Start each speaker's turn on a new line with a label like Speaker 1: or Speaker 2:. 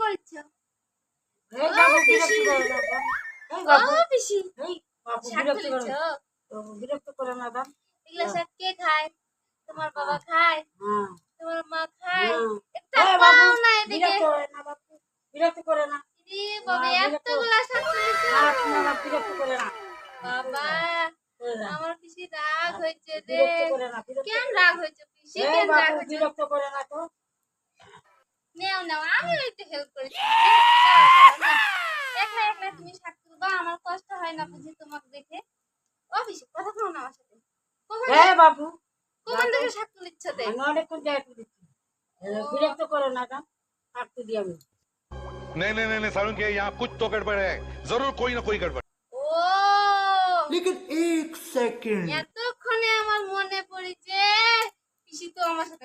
Speaker 1: করিচ্ছ?
Speaker 2: এই বাবু বিরক্ত করে না দাম। এই বাবু
Speaker 1: পিসি
Speaker 2: এই বাবু
Speaker 1: শাক
Speaker 2: বিরক্ত করে
Speaker 1: তুলিচ্ছ?
Speaker 2: না। বিরক্ত করে না দাম।
Speaker 1: এগুলা শাক কে খায়? তোমার বাবা খায়?
Speaker 2: হ্যাঁ
Speaker 1: তোমার মা খায়?
Speaker 2: হ্যাঁ
Speaker 1: একটা
Speaker 2: এই বাবু
Speaker 1: পাও না এদিকে।
Speaker 2: বিরক্ত করে না বাবু বিরক্ত করে না।
Speaker 1: ইরে বাবা, এতগুলা শাক তুলিচ্ছ?
Speaker 2: না বিরক্ত করে না।
Speaker 1: বাবা, আমার পিসি রাগ হয়েছে রে।
Speaker 2: বিরক্ত করে না বিরক্ত
Speaker 1: কেন
Speaker 2: করে
Speaker 1: রাগ
Speaker 2: না।
Speaker 1: হয়েছে পিসি?
Speaker 2: এই
Speaker 1: কেন রাগ
Speaker 2: বাবু
Speaker 1: হয়েছে?
Speaker 2: বিরক্ত করে না তো।
Speaker 1: নেও নাও, আমি একটু হেল্প করেছি। একলা একলা তুমি শাক তুলবা, আমার কষ্ট হয় না বুঝি তোমাকে দেখে? ও পিসি, কথা কও না আমার সাথে।
Speaker 2: এই বাবু
Speaker 1: কখন থেকে শাক তুলিচ্ছ তে?
Speaker 2: আমি অনেকক্ষণ জায়গা দিচ্ছি। বিরক্ত করে না দাম। কাটতে দিই আমি।
Speaker 3: नहीं नहीं नहीं नहीं सारुण के यहाँ कुछ तो गड़बड़ है जरूर कोई ना कोई गड़बड़
Speaker 1: ও
Speaker 4: लेकिन एक सेकंड
Speaker 1: এতক্ষণে আমার মনে পড়েছে পিসি তো আমার সাথে